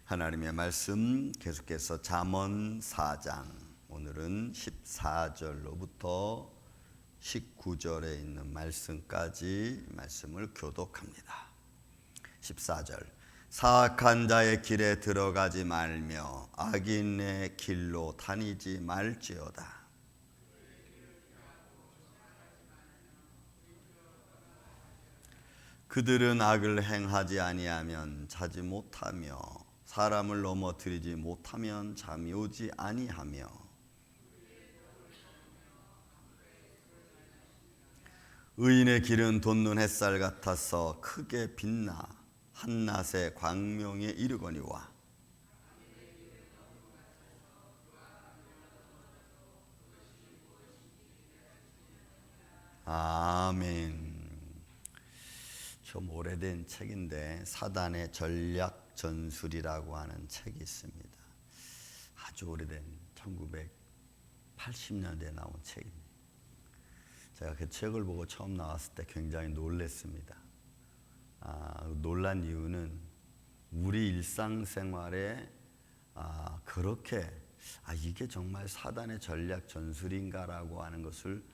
하나님의 말씀 계속해서 잠언 4장, 오늘은 14절로부터 19절에 있는 말씀까지 말씀을 교독합니다. 14절, 사악한 자의 길에 들어가지 말며 악인의 길로 다니지 말지어다. 그들은 악을 행하지 아니하면 자지 못하며 사람을 넘어뜨리지 못하면 잠이 오지 아니하며 의인의 길은 돋는 햇살 같아서 크게 빛나 한낮의 광명에 이르거니와. 아멘. 좀 오래된 책인데 사단의 전략 전술이라고 하는 책이 있습니다. 아주 오래된 1980년대에 나온 책입니다. 제가 그 책을 보고 처음 나왔을 때 굉장히 놀랐습니다. 놀란 이유는 우리 일상생활에 그렇게 이게 정말 사단의 전략 전술인가라고 하는 것을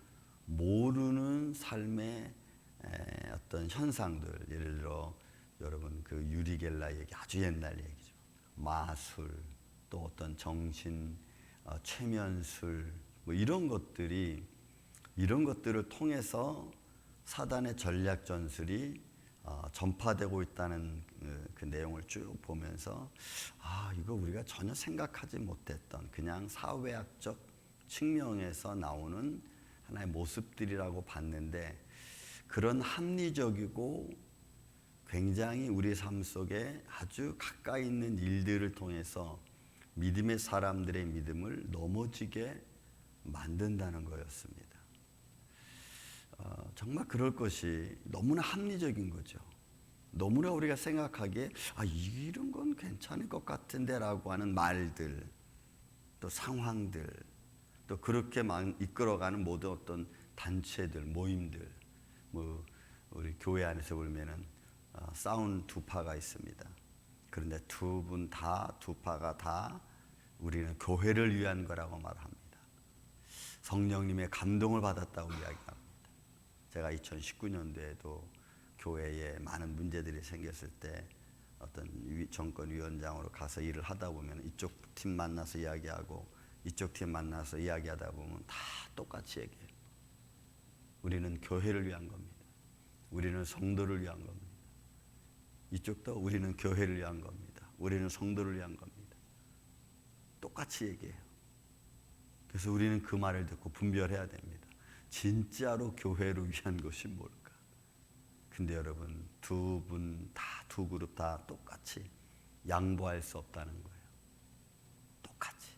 모르는 삶의 어떤 현상들, 예를 들어 여러분 그 유리 겔라 얘기, 아주 옛날 얘기죠. 마술, 또 어떤 정신 최면술, 뭐 이런 것들을 통해서 사단의 전략 전술이 전파되고 있다는 그 내용을 쭉 보면서 이거 우리가 전혀 생각하지 못했던 그냥 사회학적 측면에서 나오는 하나의 모습들이라고 봤는데, 그런 합리적이고 굉장히 우리 삶 속에 아주 가까이 있는 일들을 통해서 믿음의 사람들의 믿음을 넘어지게 만든다는 거였습니다. 정말 그럴 것이 너무나 합리적인 거죠. 너무나 우리가 생각하기에 이런 건 괜찮을 것 같은데 라고 하는 말들, 또 상황들, 또 그렇게 이끌어가는 모든 어떤 단체들, 모임들, 우리 교회 안에서 보면은 싸운 두 파가 있습니다. 그런데 두 파가 다 우리는 교회를 위한 거라고 말합니다. 성령님의 감동을 받았다고 이야기합니다. 제가 2019년도에도 교회에 많은 문제들이 생겼을 때 어떤 정권위원장으로 가서 일을 하다 보면 이쪽 팀 만나서 이야기하고 이쪽 팀 만나서 이야기하다 보면 다 똑같이 얘기해요. 우리는 교회를 위한 겁니다. 우리는 성도를 위한 겁니다. 이쪽도 우리는 교회를 위한 겁니다. 우리는 성도를 위한 겁니다. 똑같이 얘기해요. 그래서 우리는 그 말을 듣고 분별해야 됩니다. 진짜로 교회를 위한 것이 뭘까? 근데 여러분, 두 그룹 다 똑같이 양보할 수 없다는 거예요. 똑같이.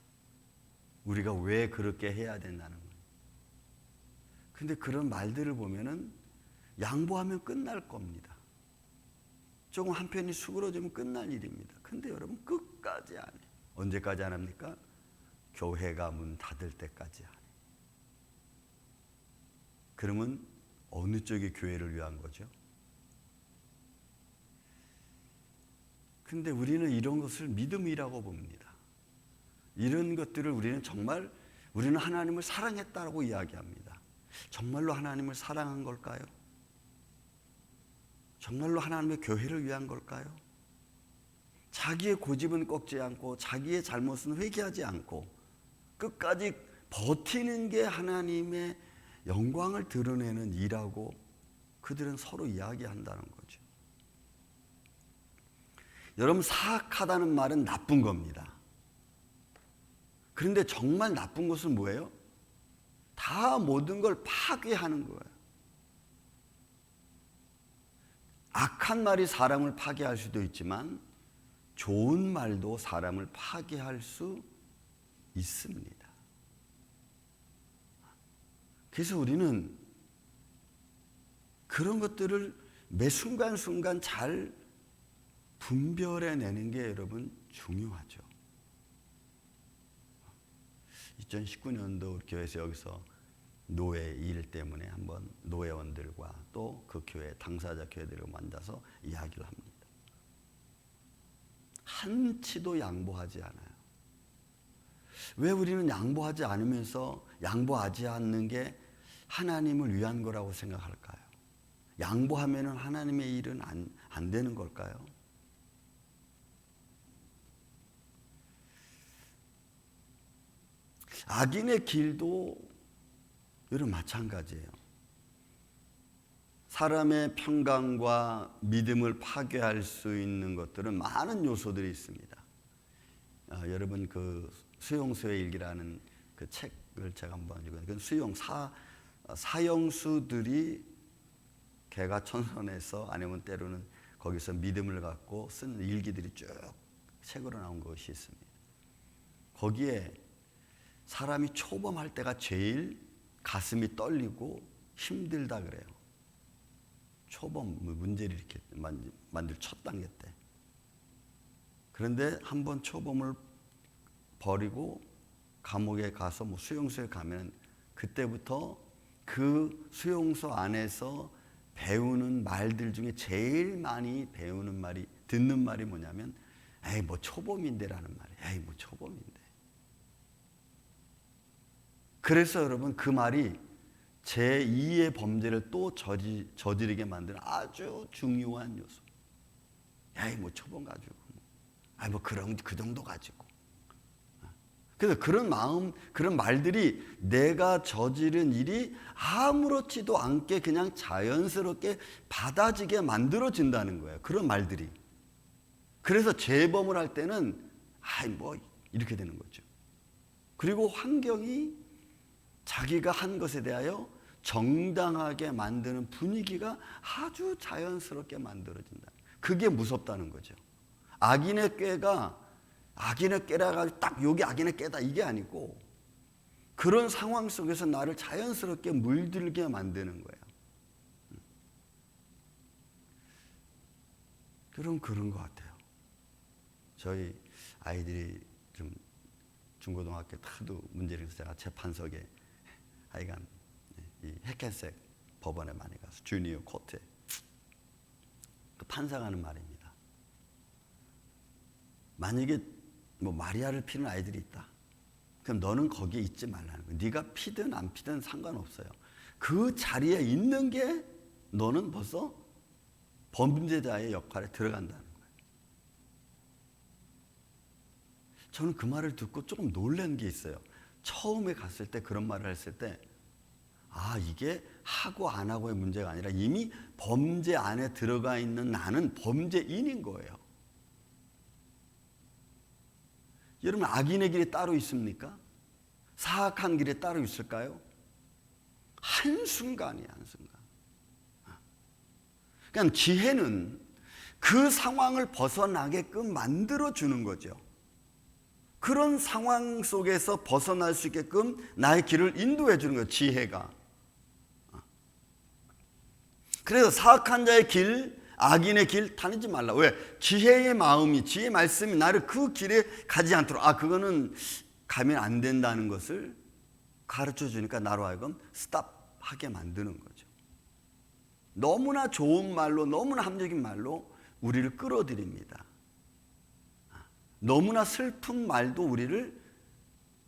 우리가 왜 그렇게 해야 된다는 거예요. 근데 그런 말들을 보면은 양보하면 끝날 겁니다. 조금 한편이 수그러지면 끝날 일입니다. 근데 여러분 끝까지 안 해요. 언제까지 안 합니까? 교회가 문 닫을 때까지 안 해요. 그러면 어느 쪽이 교회를 위한 거죠? 근데 우리는 이런 것을 믿음이라고 봅니다. 이런 것들을 우리는 하나님을 사랑했다고 이야기합니다. 정말로 하나님을 사랑한 걸까요? 정말로 하나님의 교회를 위한 걸까요? 자기의 고집은 꺾지 않고 자기의 잘못은 회개하지 않고 끝까지 버티는 게 하나님의 영광을 드러내는 일이라고 그들은 서로 이야기한다는 거죠. 여러분, 사악하다는 말은 나쁜 겁니다. 그런데 정말 나쁜 것은 뭐예요? 다 모든 걸 파괴하는 거예요. 악한 말이 사람을 파괴할 수도 있지만 좋은 말도 사람을 파괴할 수 있습니다. 그래서 우리는 그런 것들을 매 순간순간 잘 분별해내는 게 여러분 중요하죠. 2019년도 교회에서 여기서 노예 일 때문에 한번 노예원들과 또 그 교회 당사자 교회들을 만나서 이야기를 합니다. 한치도 양보하지 않아요. 왜 우리는 양보하지 않으면서 양보하지 않는 게 하나님을 위한 거라고 생각할까요? 양보하면 하나님의 일은 안 되는 걸까요? 악인의 길도 여러분 마찬가지예요. 사람의 평강과 믿음을 파괴할 수 있는 것들은 많은 요소들이 있습니다. 여러분 그 수용소의 일기라는 그 책을 제가 한번 읽었는데, 사형수들이 개가천선에서 아니면 때로는 거기서 믿음을 갖고 쓴 일기들이 쭉 책으로 나온 것이 있습니다. 거기에 사람이 초범할 때가 제일 가슴이 떨리고 힘들다 그래요. 초범 문제를 이렇게 만들 첫 단계 때. 그런데 한번 초범을 버리고 감옥에 가서 수용소에 가면 그때부터 그 수용소 안에서 배우는 말들 중에 제일 많이 배우는 말이, 듣는 말이 뭐냐면, 에이 뭐 초범인데라는 말이에요. 에이 뭐 초범인데. 그래서 여러분 그 말이 제2의 범죄를 또 저지르게 만드는 아주 중요한 요소. 에이 뭐 초범 가지고, 아이 뭐 그 정도 가지고. 그래서 그런 마음, 그런 말들이 내가 저지른 일이 아무렇지도 않게 그냥 자연스럽게 받아지게 만들어진다는 거예요. 그런 말들이. 그래서 재범을 할 때는 아이 뭐 이렇게 되는 거죠. 그리고 환경이 자기가 한 것에 대하여 정당하게 만드는 분위기가 아주 자연스럽게 만들어진다. 그게 무섭다는 거죠. 악인의 꾀가 악인의 꾀라가 딱 여기 악인의 꾀다 이게 아니고, 그런 상황 속에서 나를 자연스럽게 물들게 만드는 거예요. 그런 것 같아요. 저희 아이들이 좀 중고등학교 하도 문제를 해서 제가 재판석에 하여간 이 해켄색 법원에 많이 가서 주니어 코트에 그 판사가 하는 말입니다. 만약에 뭐 마리아를 피는 아이들이 있다. 그럼 너는 거기에 있지 말라는 거야. 네가 피든 안 피든 상관없어요. 그 자리에 있는 게 너는 벌써 범죄자의 역할에 들어간다는 거예요. 저는 그 말을 듣고 조금 놀란 게 있어요. 처음에 갔을 때 그런 말을 했을 때, 아, 이게 하고 안 하고의 문제가 아니라 이미 범죄 안에 들어가 있는 나는 범죄인인 거예요. 여러분, 악인의 길이 따로 있습니까? 사악한 길이 따로 있을까요? 한순간이에요, 한순간. 그러니까 지혜는 그 상황을 벗어나게끔 만들어주는 거죠. 그런 상황 속에서 벗어날 수 있게끔 나의 길을 인도해 주는 거예요, 지혜가. 그래서 사악한 자의 길, 악인의 길 다니지 말라. 왜? 지혜의 마음이, 지혜의 말씀이 나를 그 길에 가지 않도록, 그거는 가면 안 된다는 것을 가르쳐 주니까 나로 하여금 스탑하게 만드는 거죠. 너무나 좋은 말로, 너무나 합리적인 말로 우리를 끌어들입니다. 너무나 슬픈 말도 우리를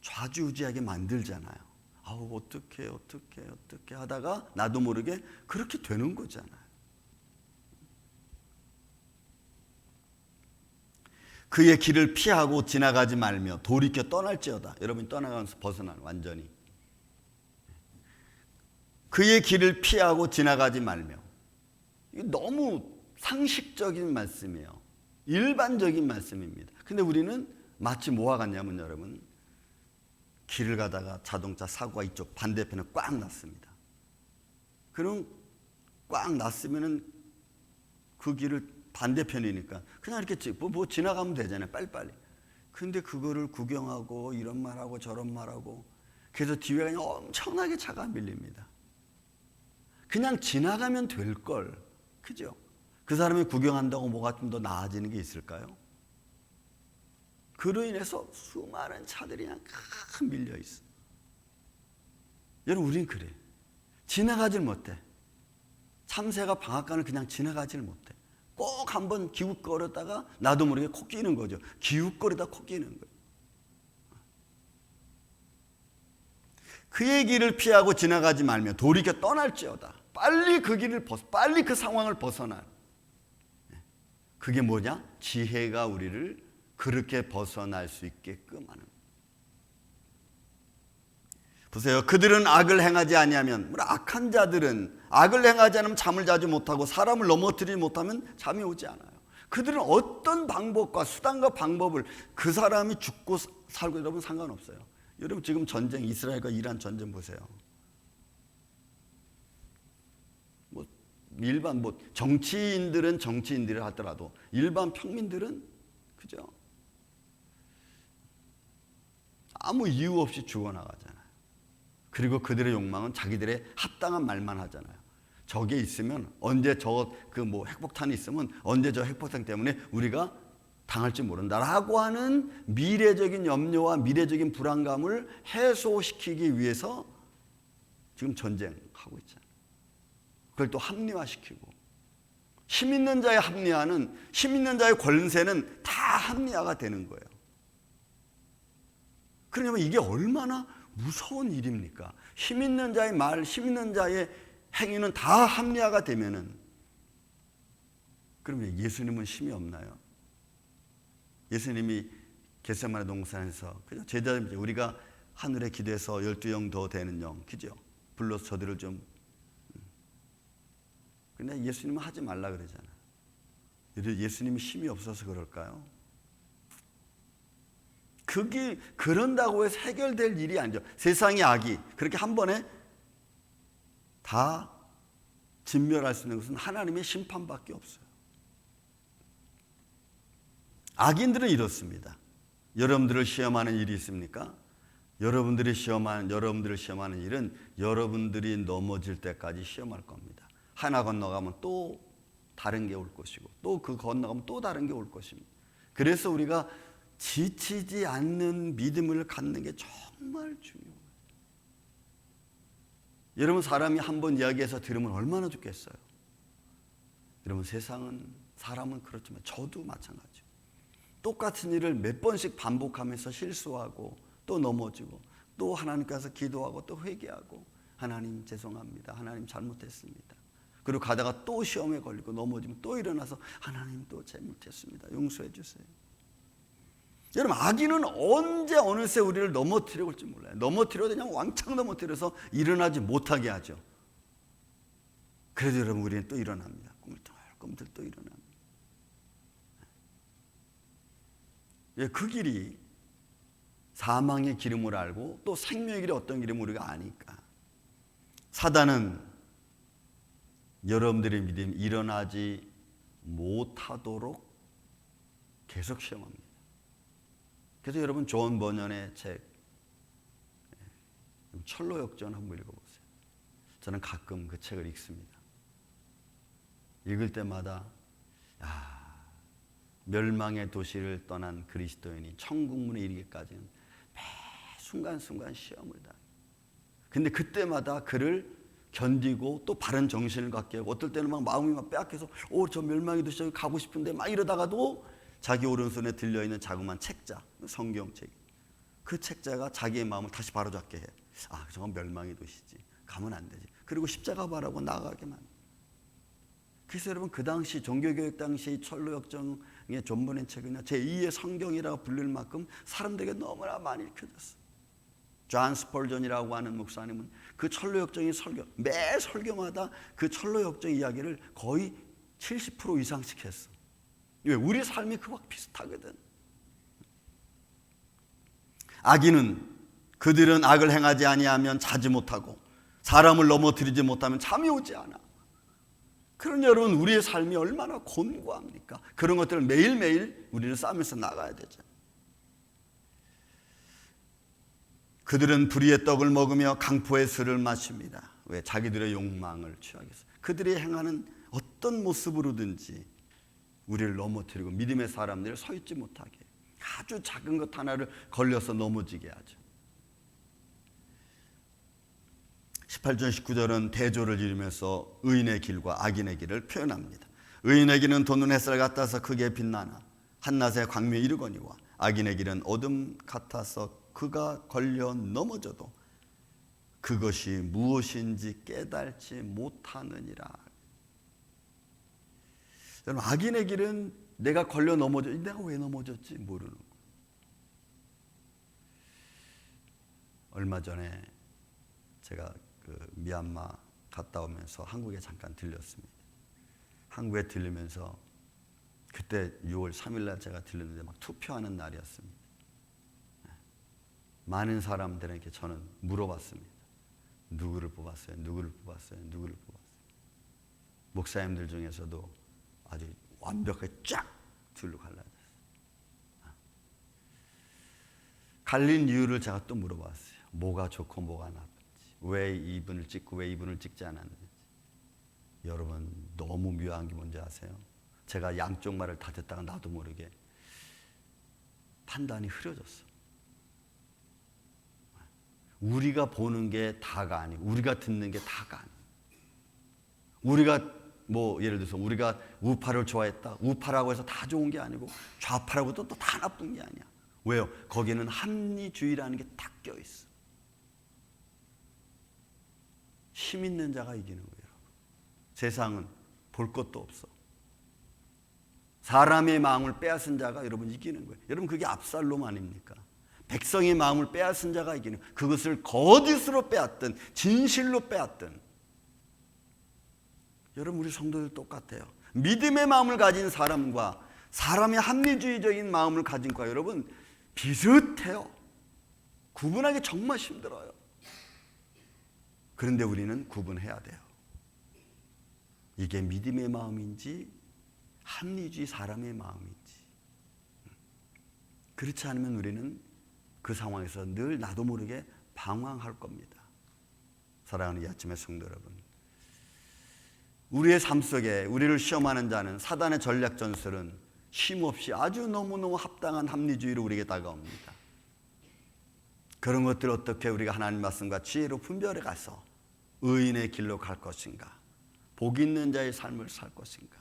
좌지우지하게 만들잖아요. 어떻게 하다가 나도 모르게 그렇게 되는 거잖아요. 그의 길을 피하고 지나가지 말며 돌이켜 떠날지어다. 여러분이 떠나가면서 벗어나는, 완전히. 그의 길을 피하고 지나가지 말며. 이게 너무 상식적인 말씀이에요. 일반적인 말씀입니다. 근데 우리는 마치 뭐와 같냐면, 여러분, 길을 가다가 자동차 사고가 이쪽 반대편에 꽉 났습니다. 그럼 꽉 났으면은 그 길을 반대편이니까 그냥 이렇게 뭐 지나가면 되잖아요, 빨리빨리. 근데 그거를 구경하고 이런 말하고 저런 말하고, 그래서 뒤에 그냥 엄청나게 차가 밀립니다. 그냥 지나가면 될 걸, 그죠? 그 사람이 구경한다고 뭐가 좀 더 나아지는 게 있을까요? 그로 인해서 수많은 차들이 그냥 밀려 있어. 여러분, 우린 그래. 지나가질 못해. 참새가 방앗간을 그냥 지나가질 못해. 꼭 한번 기웃거렸다가 나도 모르게 코 끼는 거죠. 기웃거리다 코 끼는 거예요. 그의 길을 피하고 지나가지 말며 돌이켜 떠날지어다. 빨리 그 길을 빨리 그 상황을 벗어나. 그게 뭐냐? 지혜가 우리를 그렇게 벗어날 수 있게끔 하는. 보세요. 그들은 악을 행하지 아니하면, 악한 자들은 악을 행하지 않으면 잠을 자지 못하고 사람을 넘어뜨리지 못하면 잠이 오지 않아요. 그들은 어떤 방법과 수단과 방법을, 그 사람이 죽고 살고 여러분 상관없어요. 여러분 지금 전쟁, 이스라엘과 이란 전쟁 보세요. 일반 정치인들은 정치인들을 하더라도 일반 평민들은 그죠? 아무 이유 없이 죽어나가잖아요. 그리고 그들의 욕망은 자기들의 합당한 말만 하잖아요. 저게 있으면 언제 핵폭탄이 있으면 언제 저 핵폭탄 때문에 우리가 당할지 모른다라고 하는 미래적인 염려와 미래적인 불안감을 해소시키기 위해서 지금 전쟁하고 있잖아요. 그걸 또 합리화시키고, 힘 있는 자의 합리화는, 힘 있는 자의 권세는 다 합리화가 되는 거예요. 그러냐면 이게 얼마나 무서운 일입니까? 힘 있는 자의 말, 힘 있는 자의 행위는 다 합리화가 되면은, 그러면 예수님은 힘이 없나요? 예수님이 겟세마네 동산에서 그죠? 제자들, 우리가 하늘에 기도해서 12영 더 되는 영, 그죠? 불러서 저들을 좀. 근데 예수님은 하지 말라 그러잖아요. 예수님이 힘이 없어서 그럴까요? 그게 그런다고 해서 해결될 일이 아니죠. 세상의 악이 그렇게 한 번에 다 진멸할 수 있는 것은 하나님의 심판밖에 없어요. 악인들은 이렇습니다. 여러분들을 시험하는 일이 있습니까? 여러분들을 시험하는 일은 여러분들이 넘어질 때까지 시험할 겁니다. 하나 건너가면 또 다른 게 올 것이고, 또 그 건너가면 또 다른 게 올 것입니다. 그래서 우리가 지치지 않는 믿음을 갖는 게 정말 중요해요. 여러분, 사람이 한 번 이야기해서 들으면 얼마나 좋겠어요. 여러분, 사람은 그렇지만 저도 마찬가지예요. 똑같은 일을 몇 번씩 반복하면서 실수하고 또 넘어지고 또 하나님께서 기도하고 또 회개하고, 하나님 죄송합니다, 하나님 잘못했습니다. 그리고 가다가 또 시험에 걸리고 넘어지면 또 일어나서 하나님 또 잘못했습니다, 용서해 주세요. 여러분, 악인은 언제 어느새 우리를 넘어뜨려 올지 몰라요. 넘어뜨려도 그냥 왕창 넘어뜨려서 일어나지 못하게 하죠. 그래도 여러분, 우리는 또 일어납니다. 꿈틀꿈틀 또 일어납니다. 그 길이 사망의 길임을 알고 또 생명의 길이 어떤 길임을 우리가 아니까, 사단은 여러분들의 믿음이 일어나지 못하도록 계속 시험합니다. 그래서 여러분, 존 버년의 책 철로 역전 한번 읽어보세요. 저는 가끔 그 책을 읽습니다. 읽을 때마다 멸망의 도시를 떠난 그리스도인이 천국문에 이르기까지는 매 순간순간 시험을 당해요. 근데 그때마다 그를 견디고 또 바른 정신을 갖게 하고, 어떨 때는 막 마음이 막 빼앗겨서 저 멸망의 도시 가고 싶은데 막 이러다가도 자기 오른손에 들려있는 자그마한 책자, 성경책, 그 책자가 자기의 마음을 다시 바로잡게 해. 저건 멸망의 도시지, 가면 안 되지. 그리고 십자가 바라고 나아가게 만들어. 그래서 여러분, 그 당시 종교개혁 당시 철로역정의 존버낸 책이나 제2의 성경이라고 불릴 만큼 사람들에게 너무나 많이 읽혀졌어요. 존 스펄전이라고 하는 목사님은 그 철로역정의 매 설교마다 그 철로역정 이야기를 거의 70% 이상씩 했어. 왜? 우리 삶이 그와 비슷하거든. 그들은 악을 행하지 아니하면 자지 못하고 사람을 넘어뜨리지 못하면 잠이 오지 않아. 그런 여러분, 우리의 삶이 얼마나 곤고합니까? 그런 것들을 매일매일 우리는 싸우면서 나가야 되죠. 그들은 불의의 떡을 먹으며 강포의 술을 마십니다. 왜? 자기들의 욕망을 취하기 위해서. 그들이 행하는 어떤 모습으로든지 우리를 넘어뜨리고 믿음의 사람들을 서 있지 못하게, 아주 작은 것 하나를 걸려서 넘어지게 하죠. 18절 19절은 대조를 이루면서 의인의 길과 악인의 길을 표현합니다. 의인에게는 돋는 햇살 같아서 크게 빛나나 한낮의 광명이 이르거니와 악인의 길은 어둠 같아서 그가 걸려 넘어져도 그것이 무엇인지 깨달지 못하느니라. 여러분, 악인의 길은 내가 걸려 넘어져, 내가 왜 넘어졌지 모르는 거예요. 얼마 전에 제가 미얀마 갔다 오면서 한국에 잠깐 들렸습니다. 한국에 들리면서 그때 6월 3일 날 제가 들렸는데 막 투표하는 날이었습니다. 많은 사람들에게 저는 물어봤습니다. 누구를 뽑았어요? 누구를 뽑았어요? 누구를 뽑았어요? 목사님들 중에서도 아주 완벽하게 쫙 둘로 갈라졌어요. 갈린 이유를 제가 또 물어봤어요. 뭐가 좋고 뭐가 나쁜지, 왜 이분을 찍고 왜 이분을 찍지 않았는지. 여러분, 너무 묘한 게 뭔지 아세요? 제가 양쪽 말을 다 듣다가 나도 모르게 판단이 흐려졌어. 우리가 보는 게 다가 아니고, 우리가 듣는 게 다가 아니고, 우리가 뭐 예를 들어서 우리가 우파를 좋아했다, 우파라고 해서 다 좋은 게 아니고 좌파라고 해도 또 다 나쁜 게 아니야. 왜요? 거기는 합리주의라는 게 딱 껴있어. 힘 있는 자가 이기는 거예요. 여러분. 세상은 볼 것도 없어. 사람의 마음을 빼앗은 자가 여러분 이기는 거예요. 여러분, 그게 압살롬 아닙니까? 백성의 마음을 빼앗은 자가 이기는 거예요. 그것을 거짓으로 빼앗든 진실로 빼앗든. 여러분, 우리 성도들 똑같아요. 믿음의 마음을 가진 사람과 사람의 합리주의적인 마음을 가진 과 여러분 비슷해요. 구분하기 정말 힘들어요. 그런데 우리는 구분해야 돼요. 이게 믿음의 마음인지 합리주의 사람의 마음인지. 그렇지 않으면 우리는 그 상황에서 늘 나도 모르게 방황할 겁니다. 사랑하는 이 아침의 성도 여러분, 우리의 삶 속에 우리를 시험하는 자는, 사단의 전략 전술은 쉼없이 아주 너무너무 합당한 합리주의로 우리에게 다가옵니다. 그런 것들을 어떻게 우리가 하나님 말씀과 지혜로 분별해 가서 의인의 길로 갈 것인가, 복 있는 자의 삶을 살 것인가.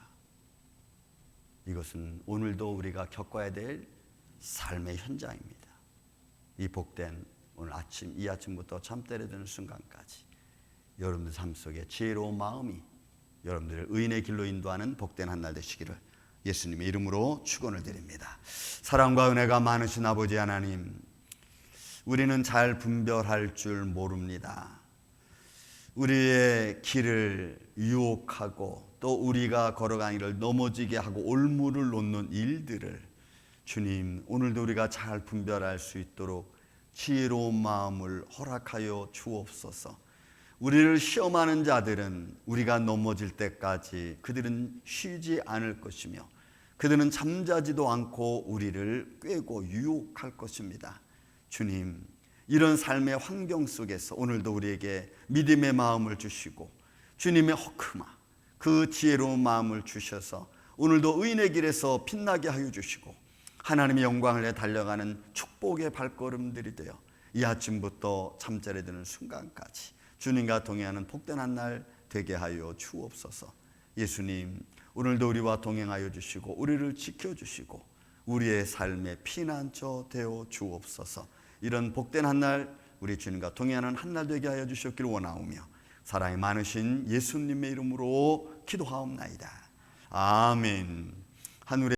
이것은 오늘도 우리가 겪어야 될 삶의 현장입니다. 이 복된 오늘 아침, 이 아침부터 잠 때려드는 순간까지 여러분들 삶 속에 지혜로운 마음이 여러분들을 의인의 길로 인도하는 복된 한 날 되시기를 예수님의 이름으로 축원을 드립니다. 사랑과 은혜가 많으신 아버지 하나님, 우리는 잘 분별할 줄 모릅니다. 우리의 길을 유혹하고 또 우리가 걸어가는 길을 넘어지게 하고 올무를 놓는 일들을 주님, 오늘도 우리가 잘 분별할 수 있도록 지혜로운 마음을 허락하여 주옵소서. 우리를 시험하는 자들은 우리가 넘어질 때까지 그들은 쉬지 않을 것이며 그들은 잠자지도 않고 우리를 꿰고 유혹할 것입니다. 주님, 이런 삶의 환경 속에서 오늘도 우리에게 믿음의 마음을 주시고 주님의 허크마, 그 지혜로운 마음을 주셔서 오늘도 의인의 길에서 빛나게 하여 주시고 하나님의 영광을 내 달려가는 축복의 발걸음들이 되어 이 아침부터 잠자리에 드는 순간까지 주님과 동행하는 복된 한 날 되게 하여 주옵소서. 예수님, 오늘도 우리와 동행하여 주시고 우리를 지켜주시고 우리의 삶의 피난처 되어 주옵소서. 이런 복된 한 날 우리 주님과 동행하는 한 날 되게 하여 주셨기를 원하오며 사랑이 많으신 예수님의 이름으로 기도하옵나이다. 아멘. 하늘의